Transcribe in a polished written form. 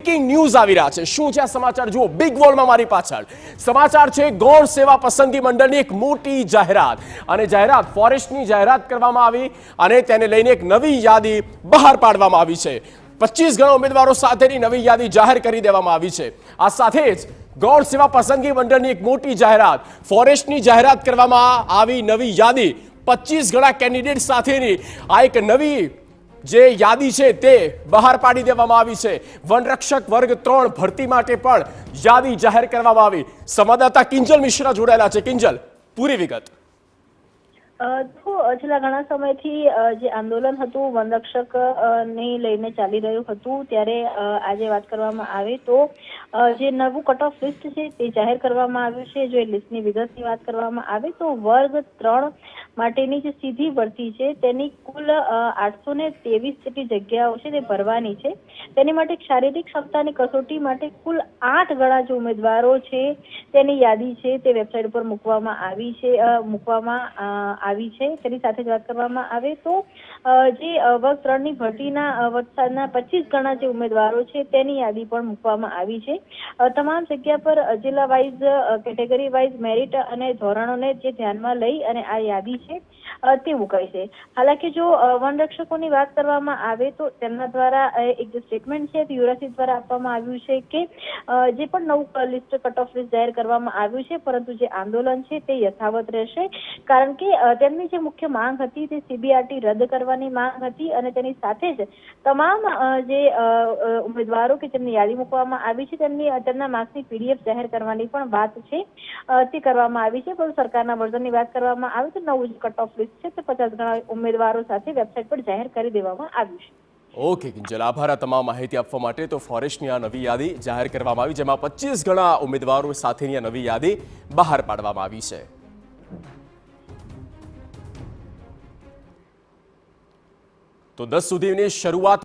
Breaking news આવી રહ્યા છે। શું છે આ સમાચાર જુઓ બિગ વોલમાં મારી પાછળ સમાચાર છે। ગૌણ સેવા પસંદગી મંડળની એક મોટી જાહેરાત અને જાહેરાત ફોરેસ્ટની જાહેરાત કરવામાં આવી અને તેને લઈને એક નવી યાદી બહાર પાડવામાં આવી છે। 25 ગણા ઉમેદવારો સાથેની નવી યાદી જાહેર કરી દેવામાં આવી છે। આ સાથે જ ગૌણ સેવા પસંદગી મંડળની એક મોટી જાહેરાત ફોરેસ્ટની જાહેરાત કરવામાં આવી નવી યાદી 25 ગણા કેન્ડિડેટ સાથેની આ એક નવી જે યાદી છે તે બહાર પાડી દેવામાં આવી છે। વનરક્ષક વર્ગ 3 ભરતી માટે પણ યાદી જાહેર કરવામાં આવી। સંવાદદાતા કિંજલ મિશ્રા જોડાયેલા છે। કિંજલ, પૂરી વિગત। તો છેલ્લા ઘણા સમયથી જે આંદોલન હતું વનરક્ષક ને લઈને ચાલી રહ્યું હતું, ત્યારે આજે વાત કરવામાં આવે તો જે નવું કટ ઓફ લિસ્ટ છે તે જાહેર કરવામાં આવ્યું છે। જો એ લિસ્ટની વિગતની વાત કરવામાં આવે તો વર્ગ 3 માટેની જે સીધી ભરતી છે તેની કુલ 823 જેટલી જગ્યાઓ છે તે ભરવાની છે। તેની માટે શારીરિક ક્ષમતાની કસોટી માટે કુલ 8 ગણા જે ઉમેદવારો છે તેની યાદી છે તે વેબસાઇટ પર મૂકવામાં આવી છે। તેની સાથે જ વાત કરવામાં આવે તો જે વર્ગ 3 ની ભરતીના વરસાદના 25 ગણા જે ઉમેદવારો છે તેની યાદી પણ મૂકવામાં આવી છે। તમામ જગ્યા પર જિલ્લા વાઇઝ કેટેગરી વાઇઝ મેરિટ અને ધોરણોને જે ધ્યાનમાં લઈ અને આ યાદી છે તે મુકાઈ છે। હાલાકી જો વનરક્ષકોની વાત કરવામાં આવે તો તેમના દ્વારા એક જે સ્ટેટમેન્ટ છે તે યુરાસી દ્વારા આપવામાં આવ્યું છે કે જે પણ નવું લિસ્ટ કટ ઓફ લિસ્ટ જાહેર કરવામાં આવ્યું છે, પરંતુ જે આંદોલન છે તે યથાવત રહેશે, કારણ કે તેમની જે મુખ્ય માંગ હતી તે સીબીઆરટી રદ કરવાની માંગ હતી અને તેની સાથે જ તમામ જે ઉમેદવારો કે જેમની યાદી મૂકવામાં આવી છે તેમના માર્ક્સની પીડીએફ જાહેર કરવાની પણ વાત છે તે કરવામાં આવી છે। પરંતુ સરકારના વર્ઝનની વાત કરવામાં આવે તો નવું જે કટ ઓફ લિસ્ટ છે તે 50 ગણા ઉમેદવારો સાથે વેબસાઇટ પર જાહેર કરી દેવામાં આવ્યું છે। ઓકે કિંજલ, આભાર આ તમામ માહિતી આપવા માટે। તો ફોરેસ્ટની આ નવી યાદી જાહેર કરવામાં આવી, જેમાં 25 ગણા ઉમેદવારો સાથેની આ નવી યાદી બહાર પાડવામાં આવી છે। તો 10 સુધીની શરૂઆત